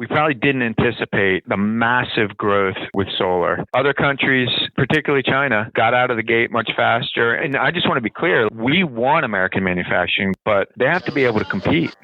We probably didn't anticipate the massive growth with solar. Other countries, particularly China, got out of the gate much faster. And I just want to be clear, we want American manufacturing, but they have to be able to compete.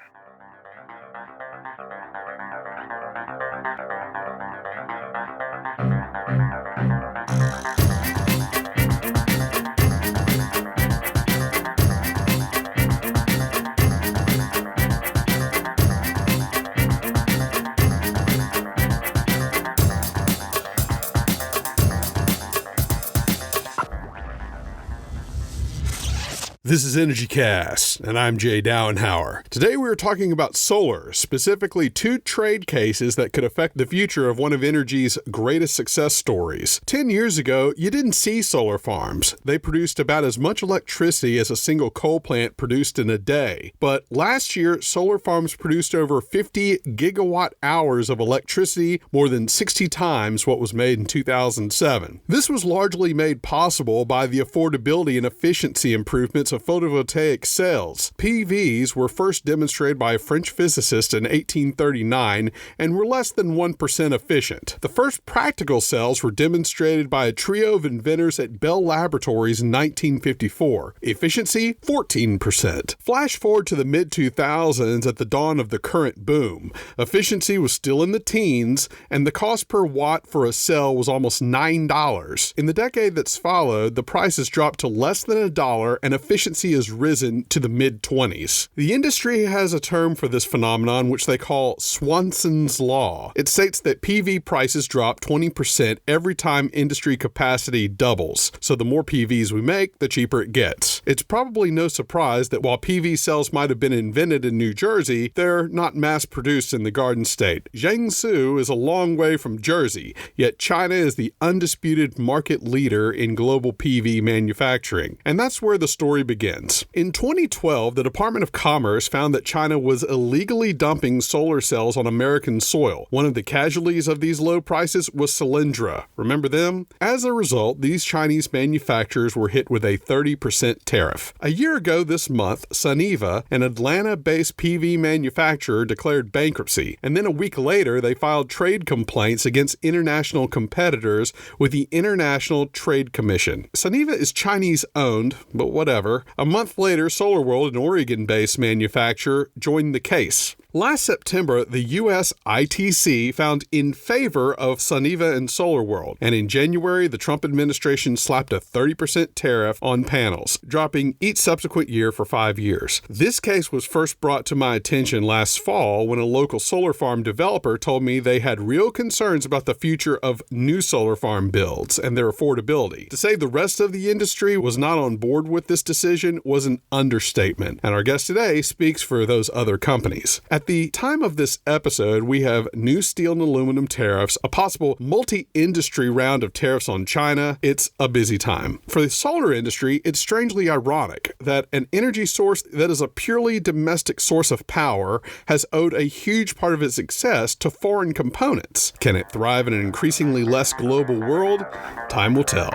This is EnergyCast, and I'm Jay Dowenhauer. Today we are talking about solar, specifically two trade cases that could affect the future of one of energy's greatest success stories. 10 years ago, you didn't see solar farms. They produced about as much electricity as a single coal plant produced in a day. But last year, solar farms produced over 50 gigawatt hours of electricity, more than 60 times what was made in 2007. This was largely made possible by the affordability and efficiency improvements of photovoltaic cells. PVs were first demonstrated by a French physicist in 1839 and were less than 1% efficient. The first practical cells were demonstrated by a trio of inventors at Bell Laboratories in 1954. Efficiency, 14%. Flash forward to the mid-2000s at the dawn of the current boom. Efficiency was still in the teens, and the cost per watt for a cell was almost $9. In the decade that's followed, the prices dropped to less than $1, and efficiency has risen to the mid-20s. The industry has a term for this phenomenon which they call Swanson's Law. It states that PV prices drop 20% every time industry capacity doubles. So the more PVs we make, the cheaper it gets. It's probably no surprise that while PV cells might have been invented in New Jersey, they're not mass-produced in the Garden State. Jiangsu is a long way from Jersey, yet China is the undisputed market leader in global PV manufacturing. And that's where the story begins. In 2012, the Department of Commerce found that China was illegally dumping solar cells on American soil. One of the casualties of these low prices was Solyndra. Remember them? As a result, these Chinese manufacturers were hit with a 30% tariff. A year ago this month, SEIA, an Atlanta-based PV manufacturer, declared bankruptcy, and then a week later they filed trade complaints against international competitors with the International Trade Commission. SEIA is Chinese-owned, but whatever. A month later, SolarWorld, an Oregon-based manufacturer, joined the case. Last September, the U.S. ITC found in favor of SEIA and SolarWorld, and in January, the Trump administration slapped a 30% tariff on panels, dropping each subsequent year for 5 years. This case was first brought to my attention last fall when a local solar farm developer told me they had real concerns about the future of new solar farm builds and their affordability. To say the rest of the industry was not on board with this decision was an understatement, and our guest today speaks for those other companies. At the time of this episode, we have new steel and aluminum tariffs, a possible multi-industry round of tariffs on China. It's a busy time. For the solar industry, it's strangely ironic that an energy source that is a purely domestic source of power has owed a huge part of its success to foreign components. Can it thrive in an increasingly less global world? Time will tell.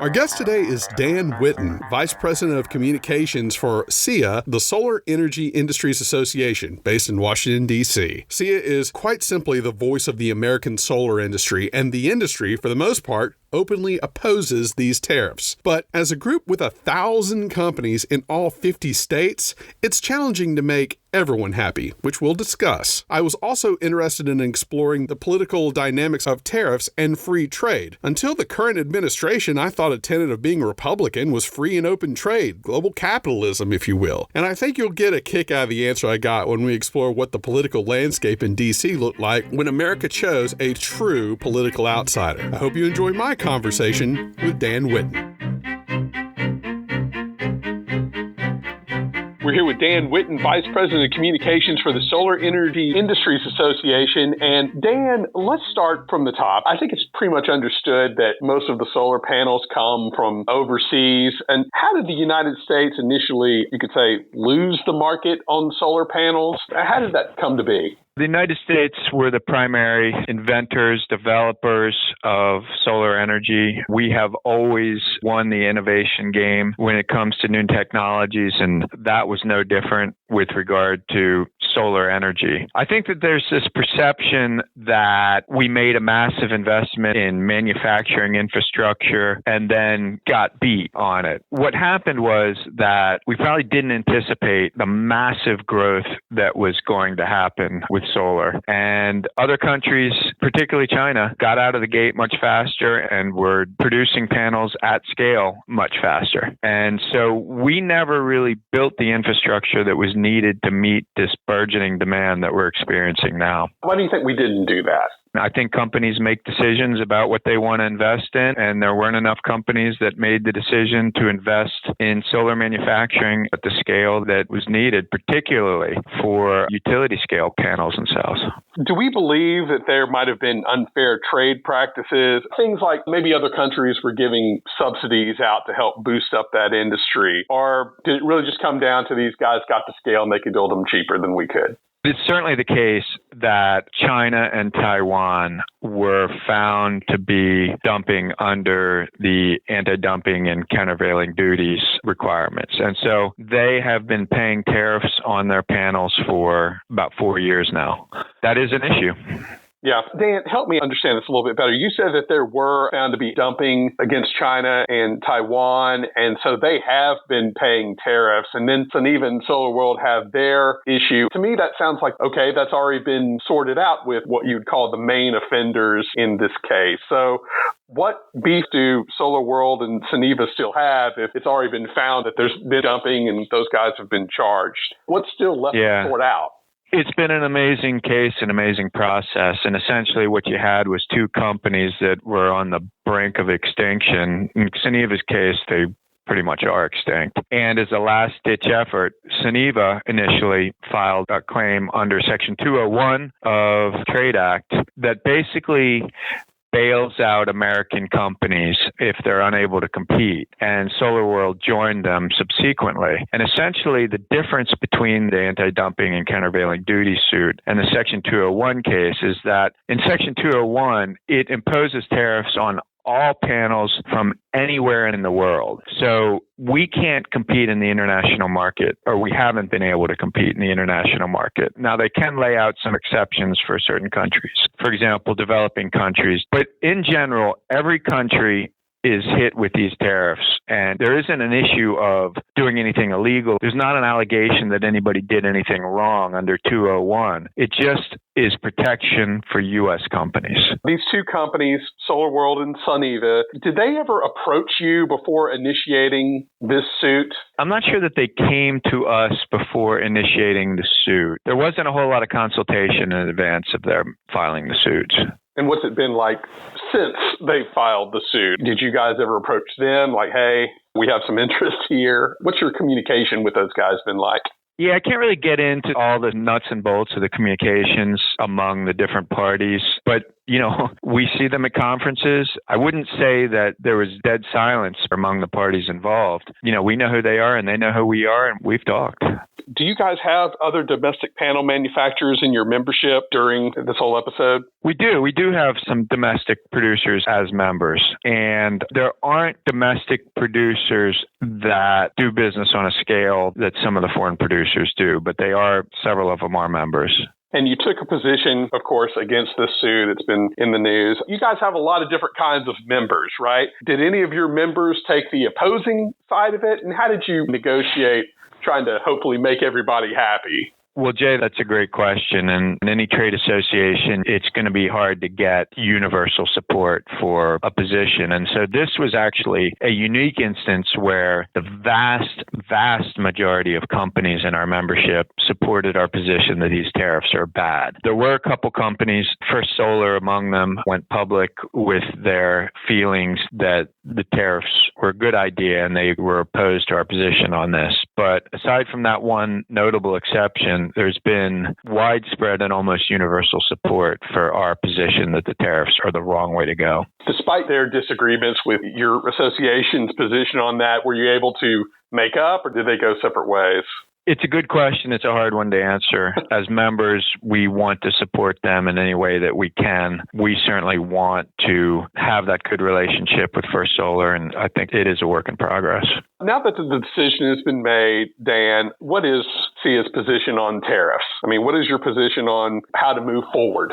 Our guest today is Dan Whitten, Vice President of Communications for SEIA, the Solar Energy Industries Association, based in Washington, D.C. SEIA is quite simply the voice of the American solar industry, and the industry, for the most part, openly opposes these tariffs. But as a group with 1,000 companies in all 50 states, it's challenging to make everyone happy, which we'll discuss. I was also interested in exploring the political dynamics of tariffs and free trade. Until the current administration, I thought a tenet of being Republican was free and open trade, global capitalism, if you will. And I think you'll get a kick out of the answer I got when we explore what the political landscape in D.C. looked like when America chose a true political outsider. I hope you enjoy my conversation with Dan Whitten. We're here with Dan Whitten, Vice President of Communications for the Solar Energy Industries Association. And Dan, let's start from the top. I think it's pretty much understood that most of the solar panels come from overseas. And how did the United States initially, you could say, lose the market on solar panels? How did that come to be? The United States were the primary inventors, developers of solar energy. We have always won the innovation game when it comes to new technologies, and that was no different with regard to solar energy. I think that there's this perception that we made a massive investment in manufacturing infrastructure and then got beat on it. What happened was that we probably didn't anticipate the massive growth that was going to happen with solar. And other countries, particularly China, got out of the gate much faster and were producing panels at scale much faster. And so we never really built the infrastructure that was needed to meet this burgeoning demand that we're experiencing now. Why do you think we didn't do that? I think companies make decisions about what they want to invest in, and there weren't enough companies that made the decision to invest in solar manufacturing at the scale that was needed, particularly for utility scale panels and cells. Do we believe that there might have been unfair trade practices? Things like maybe other countries were giving subsidies out to help boost up that industry? Or did it really just come down to these guys got the scale and they could build them cheaper than we could? It's certainly the case that China and Taiwan were found to be dumping under the anti-dumping and countervailing duties requirements. And so they have been paying tariffs on their panels for about 4 years now. That is an issue. Yeah. Dan, help me understand this a little bit better. You said that there were found to be dumping against China and Taiwan, and so they have been paying tariffs. And then SEIA and Solar World have their issue. To me, that sounds like, okay, that's already been sorted out with what you'd call the main offenders in this case. So what beef do Solar World and SEIA still have if it's already been found that there's been dumping and those guys have been charged? What's still left to sort out? It's been an amazing case, an amazing process. And essentially what you had was two companies that were on the brink of extinction. In SEIA's case, they pretty much are extinct. And as a last-ditch effort, SEIA initially filed a claim under Section 201 of the Trade Act that basically bails out American companies if they're unable to compete. And Solar World joined them subsequently. And essentially, the difference between the anti-dumping and countervailing duty suit and the Section 201 case is that in Section 201, it imposes tariffs on all panels from anywhere in the world. So we can't compete in the international market, or we haven't been able to compete in the international market. Now, they can lay out some exceptions for certain countries, for example, developing countries. But in general, every country is hit with these tariffs. And there isn't an issue of doing anything illegal. There's not an allegation that anybody did anything wrong under 201. It just is protection for U.S. companies. These two companies, Solar World and SEIA, did they ever approach you before initiating this suit? I'm not sure that they came to us before initiating the suit. There wasn't a whole lot of consultation in advance of their filing the suit. And what's it been like since they filed the suit? Did you guys ever approach them like, hey, we have some interest here? What's your communication with those guys been like? Yeah, I can't really get into all the nuts and bolts of the communications among the different parties, but we see them at conferences. I wouldn't say that there was dead silence among the parties involved. We know who they are and they know who we are, and we've talked. Do you guys have other domestic panel manufacturers in your membership during this whole episode? We do. We do have some domestic producers as members, and there aren't domestic producers that do business on a scale that some of the foreign producers do, but several of them are members. And you took a position, of course, against this suit. It's been in the news. You guys have a lot of different kinds of members, right? Did any of your members take the opposing side of it? And how did you negotiate trying to hopefully make everybody happy? Well, Jay, that's a great question. And in any trade association, it's going to be hard to get universal support for a position. And so this was actually a unique instance where the vast majority of companies in our membership supported our position that these tariffs are bad. There were a couple companies, First Solar among them, went public with their feelings that the tariffs were a good idea and they were opposed to our position on this. But aside from that one notable exception, there's been widespread and almost universal support for our position that the tariffs are the wrong way to go. Despite their disagreements with your association's position on that, were you able to make up, or did they go separate ways? It's a good question. It's a hard one to answer. As members, we want to support them in any way that we can. We certainly want to have that good relationship with First Solar, and I think it is a work in progress. Now that the decision has been made, Dan, what is SEIA's position on tariffs? I mean, what is your position on how to move forward?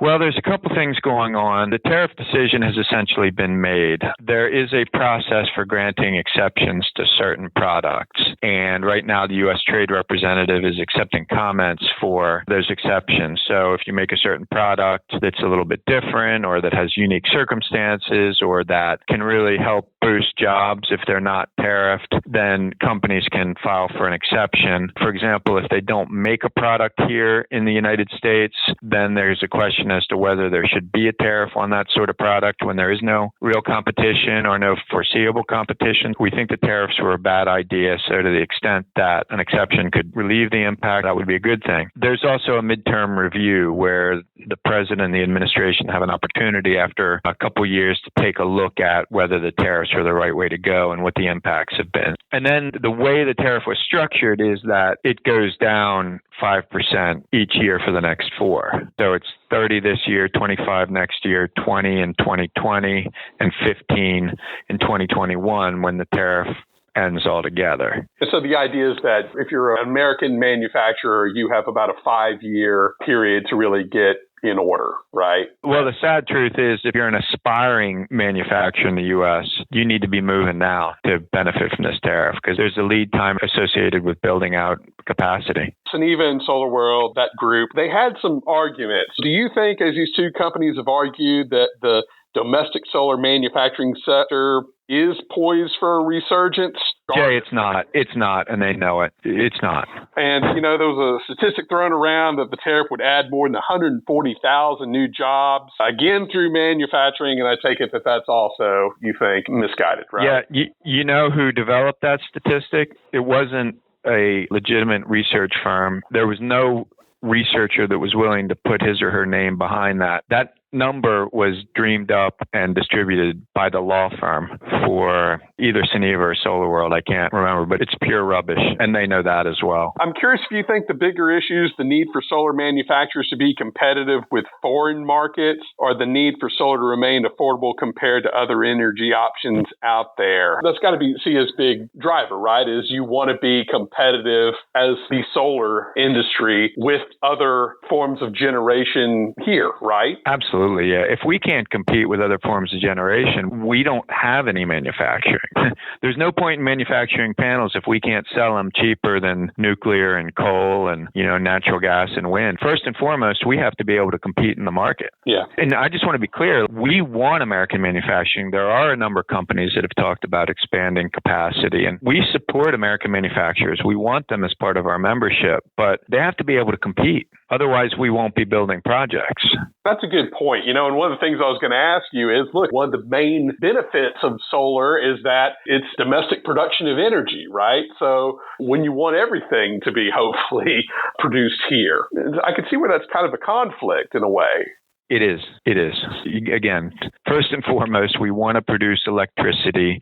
Well, there's a couple things going on. The tariff decision has essentially been made. There is a process for granting exceptions to certain products. And right now, the U.S. Trade Representative is accepting comments for those exceptions. So if you make a certain product that's a little bit different or that has unique circumstances or that can really help boost jobs if they're not tariffed, then companies can file for an exception. For example, if they don't make a product here in the United States, then there's a question as to whether there should be a tariff on that sort of product when there is no real competition or no foreseeable competition. We think the tariffs were a bad idea, so to the extent that an exception could relieve the impact, that would be a good thing. There's also a midterm review where the president and the administration have an opportunity after a couple years to take a look at whether the tariffs are the right way to go and what the impacts have been. And then the way the tariff was structured is that it goes down 5% each year for the next 4. So it's 30 this year, 25 next year, 20 in 2020, and 15 in 2021 when the tariff ends altogether. So the idea is that if you're an American manufacturer, you have about a 5-year period to really get in order, right? Well, the sad truth is if you're an aspiring manufacturer in the U.S., you need to be moving now to benefit from this tariff because there's a lead time associated with building out capacity. SEIA and SolarWorld, that group, they had some arguments. Do you think, as these two companies have argued, that the domestic solar manufacturing sector is poised for a resurgence? Jay, it's not. It's not, and they know it. It's not. And, there was a statistic thrown around that the tariff would add more than 140,000 new jobs, again, through manufacturing, and I take it that that's also, you think, misguided, right? Yeah, you know who developed that statistic? It wasn't a legitimate research firm. There was no researcher that was willing to put his or her name behind that. That number was dreamed up and distributed by the law firm for either SEIA or SolarWorld. I can't remember, but it's pure rubbish, and they know that as well. I'm curious if you think the bigger issue is the need for solar manufacturers to be competitive with foreign markets or the need for solar to remain affordable compared to other energy options out there. That's got to be SEIA's big driver, right? Is you want to be competitive as the solar industry with other forms of generation here, right? Absolutely. Yeah. If we can't compete with other forms of generation, we don't have any manufacturing. There's no point in manufacturing panels if we can't sell them cheaper than nuclear and coal and, natural gas and wind. First and foremost, we have to be able to compete in the market. Yeah. And I just want to be clear, we want American manufacturing. There are a number of companies that have talked about expanding capacity, and we support American manufacturers. We want them as part of our membership, but they have to be able to compete. Otherwise, we won't be building projects. That's a good point. And one of the things I was going to ask you is, look, one of the main benefits of solar is that it's domestic production of energy, right? So when you want everything to be hopefully produced here, I can see where that's kind of a conflict in a way. It is. Again, first and foremost, we want to produce electricity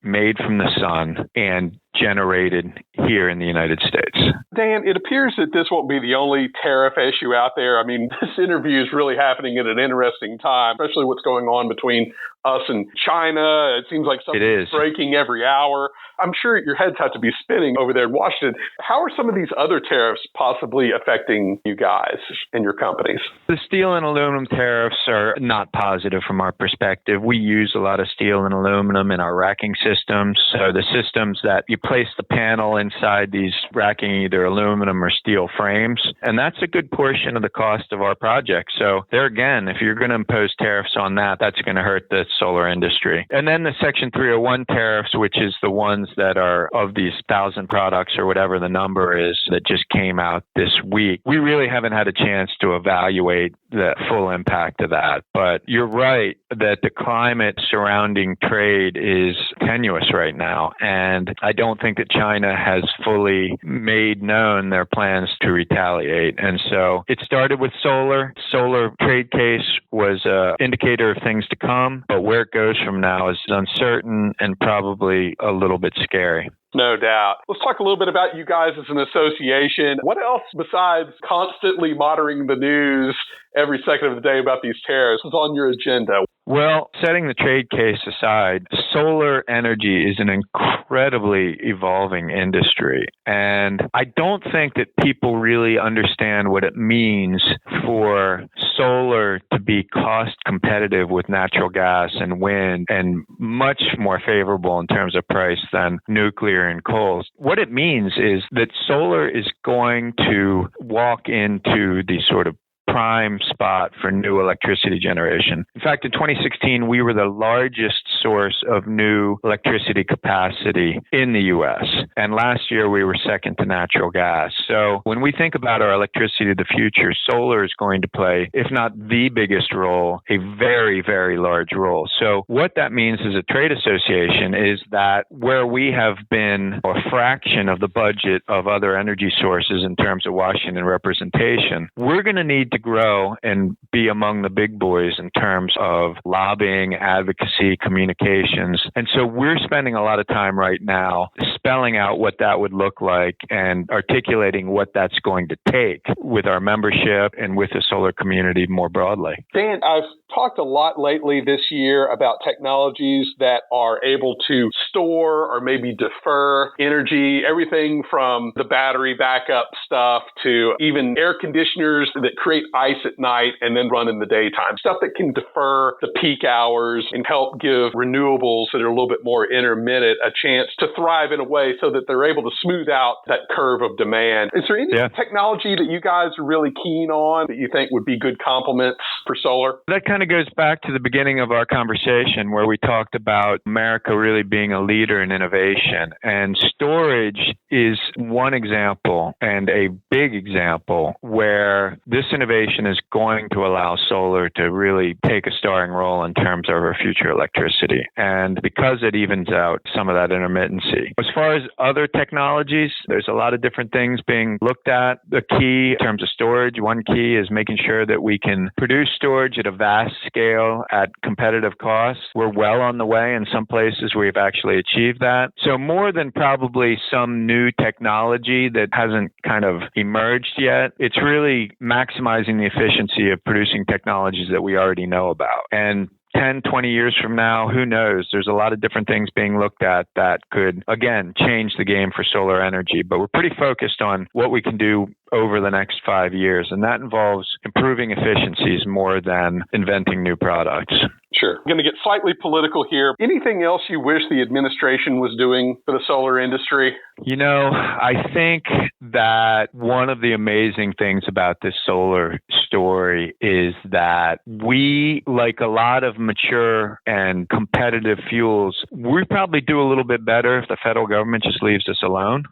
made from the sun and generated here in the United States. Dan, it appears that this won't be the only tariff issue out there. I mean, this interview is really happening at an interesting time, especially what's going on between us and China. It seems like something's breaking every hour. I'm sure your heads have to be spinning over there in Washington. How are some of these other tariffs possibly affecting you guys and your companies? The steel and aluminum tariffs are not positive from our perspective. We use a lot of steel and aluminum in our racking systems. So the systems that you place the panel inside these racking either aluminum or steel frames, and that's a good portion of the cost of our project. So there again, if you're going to impose tariffs on that, that's going to hurt the solar industry. And then the Section 301 tariffs, which is the ones that are of these 1,000 products or whatever the number is that just came out this week. We really haven't had a chance to evaluate the full impact of that. But you're right that the climate surrounding trade is tenuous right now. And I don't think that China has fully made known their plans to retaliate. And so it started with solar. Solar trade case was an indicator of things to come, but where it goes from now is uncertain and probably a little bit scary. No doubt. Let's talk a little bit about you guys as an association. What else besides constantly monitoring the news every second of the day about these tariffs is on your agenda? Well, setting the trade case aside, solar energy is an incredibly evolving industry. And I don't think that people really understand what it means for solar to be cost competitive with natural gas and wind and much more favorable in terms of price than nuclear and coal. What it means is that solar is going to walk into the sort of prime spot for new electricity generation. In fact, in 2016, we were the largest source of new electricity capacity in the U.S. And last year, we were second to natural gas. So when we think about our electricity of the future, solar is going to play, if not the biggest role, a very, very large role. So what that means as a trade association is that where we have been a fraction of the budget of other energy sources in terms of Washington representation, we're going to need to grow and be among the big boys in terms of lobbying, advocacy, communications. And so we're spending a lot of time right now spelling out what that would look like and articulating what that's going to take with our membership and with the solar community more broadly. Dan, I've talked a lot lately this year about technologies that are able to store or maybe defer energy, everything from the battery backup stuff to even air conditioners that create ice at night and then run in the daytime. Stuff that can defer the peak hours and help give renewables that are a little bit more intermittent a chance to thrive in a way so that they're able to smooth out that curve of demand. Is there any technology that you guys are really keen on that you think would be good complements for solar? That kind of goes back to the beginning of our conversation where we talked about America really being a leader in innovation. And storage is one example and a big example where this innovation is going to allow solar to really take a starring role in terms of our future electricity. And because it evens out some of that intermittency. As far as other technologies, there's a lot of different things being looked at. The key in terms of storage, one key is making sure that we can produce storage at a vast scale at competitive costs. We're well on the way. In some places, we've actually achieved that. So more than probably some new technology that hasn't kind of emerged yet, it's really maximizing the efficiency of producing technologies that we already know about. And 10, 20 years from now, who knows? There's a lot of different things being looked at that could, again, change the game for solar energy. But we're pretty focused on what we can do over the next 5 years. And that involves improving efficiencies more than inventing new products. Sure. I'm going to get slightly political here. Anything else you wish the administration was doing for the solar industry? You know, I think that one of the amazing things about this solar story is that we, like a lot of mature and competitive fuels, we probably do a little bit better if the federal government just leaves us alone.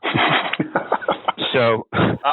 So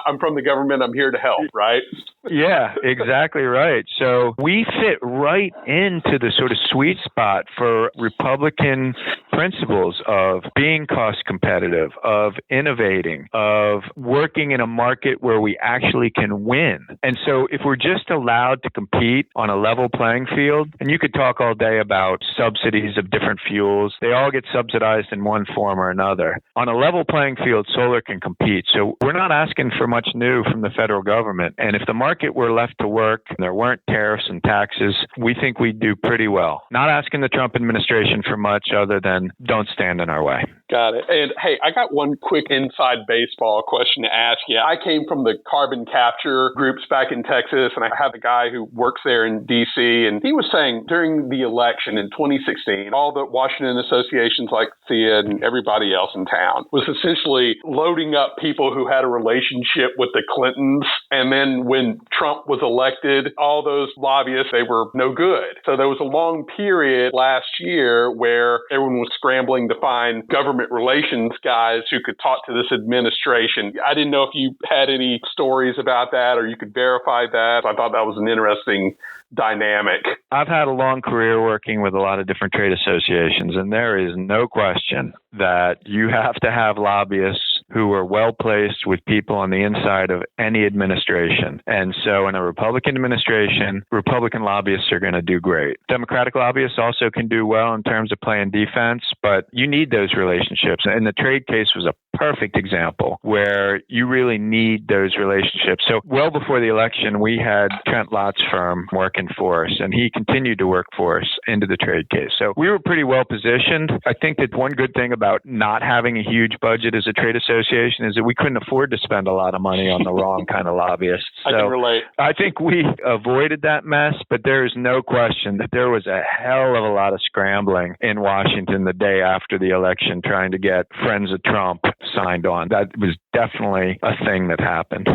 I'm from the government. I'm here to help, right? Yeah, exactly right. So we fit right into the sort of sweet spot for Republican principles of being cost competitive, of innovating, of working in a market where we actually can win. And so if we're just allowed to compete on a level playing field, and you could talk all day about subsidies of different fuels, they all get subsidized in one form or another. On a level playing field, solar can compete. So we're not asking for much new from the federal government. And if the market were left to work and there weren't tariffs and taxes, we think we'd do pretty well. Not asking the Trump administration for much other than don't stand in our way. Got it. And hey, I got one quick inside baseball question to ask you. I came from the carbon capture groups back in Texas, and I have a guy who works there in D.C., and he was saying during the election in 2016, all the Washington associations like SEIA and everybody else in town was essentially loading up people who had a relationship with the Clintons. And then when Trump was elected, all those lobbyists, they were no good. So there was a long period last year where everyone was scrambling to find government relations guys who could talk to this administration. I didn't know if you had any stories about that or you could verify that. I thought that was an interesting dynamic. I've had a long career working with a lot of different trade associations, and there is no question that you have to have lobbyists who are well placed with people on the inside of any administration. And so in a Republican administration, Republican lobbyists are going to do great. Democratic lobbyists also can do well in terms of playing defense, but you need those relationships. And the trade case was a perfect example where you really need those relationships. So well before the election, we had Trent Lott's firm working for us, and he continued to work for us into the trade case. So we were pretty well positioned. I think that one good thing about not having a huge budget as a trade association is that we couldn't afford to spend a lot of money on the wrong kind of lobbyists. I can relate. I think we avoided that mess, but there is no question that there was a hell of a lot of scrambling in Washington the day after the election trying to get Friends of Trump signed on. That was definitely a thing that happened.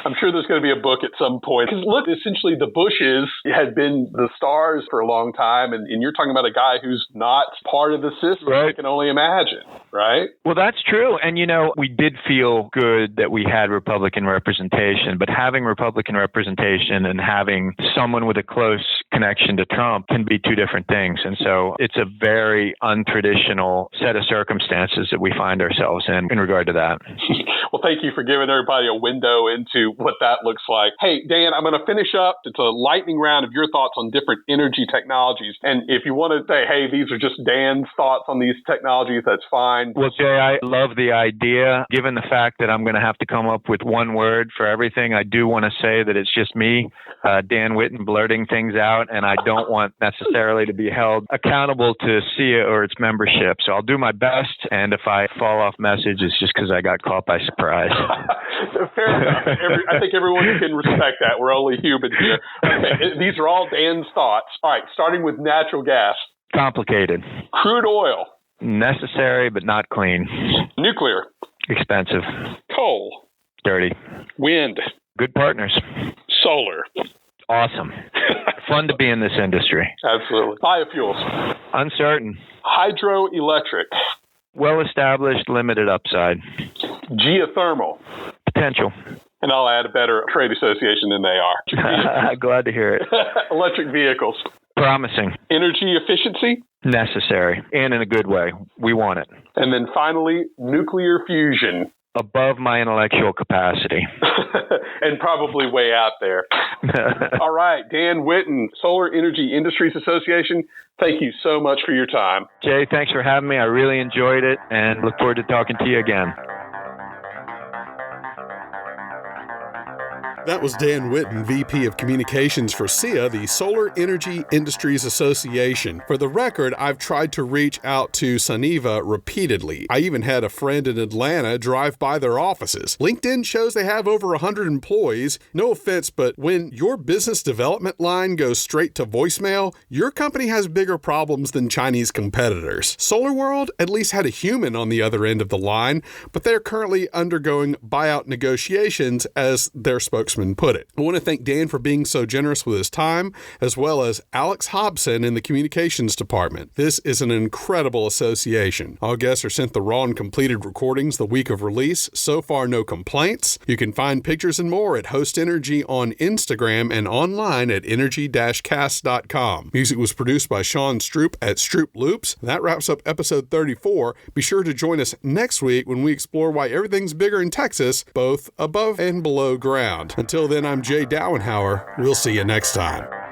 I'm sure there's going to be a book at some point. Because look, essentially the Bushes had been the stars for a long time, and you're talking about a guy who's not part of the system. Right. I can only imagine, right? Well, that's true. And, we did feel good that we had Republican representation, but having Republican representation and having someone with a close connection to Trump can be two different things. And so it's a very untraditional set of circumstances that we find ourselves in regard to that. Well, thank you for giving everybody a window into what that looks like. Hey, Dan, I'm going to finish up. It's a lightning round of your thoughts on different energy technologies. And if you want to say, hey, these are just Dan's thoughts on these technologies, that's fine. Well, Jay, I love the idea. Given the fact that I'm going to have to come up with one word for everything, I do want to say that it's just me, Dan Whitten, blurting things out, and I don't want necessarily to be held accountable to SEIA or its membership. So I'll do my best, and if I fall off message, it's just because I got caught by surprise. Fair enough. I think everyone can respect that. We're only human here. Okay, these are all Dan's thoughts. All right, starting with natural gas. Complicated. Crude oil. Necessary, but not clean. Nuclear. Expensive. Coal. Dirty. Wind. Good partners. Solar. Awesome. Fun to be in this industry. Absolutely. Biofuels. Uncertain. Hydroelectric. Well-established, limited upside. Geothermal. Potential. And I'll add a better trade association than they are. Glad to hear it. Electric vehicles. Promising. Energy efficiency. Necessary. And in a good way. We want it. And then finally, nuclear fusion. Above my intellectual capacity. And probably way out there. All right, Dan Whitten, Solar Energy Industries Association, thank you so much for your time. Jay, thanks for having me. I really enjoyed it and look forward to talking to you again. That was Dan Whitten, VP of Communications for SEIA, the Solar Energy Industries Association. For the record, I've tried to reach out to Suniva repeatedly. I even had a friend in Atlanta drive by their offices. LinkedIn shows they have over 100 employees. No offense, but when your business development line goes straight to voicemail, your company has bigger problems than Chinese competitors. SolarWorld at least had a human on the other end of the line, but they're currently undergoing buyout negotiations, as their spokesman put it. I want to thank Dan for being so generous with his time, as well as Alex Hobson in the communications department. This is an incredible association. All guests are sent the raw and completed recordings the week of release. So far, no complaints. You can find pictures and more at Host Energy on Instagram and online at energy-cast.com. Music was produced by Sean Stroop at Stroop Loops. That wraps up episode 34. Be sure to join us next week when we explore why everything's bigger in Texas, both above and below ground. Until then, I'm Jay Dowenhauer. We'll see you next time.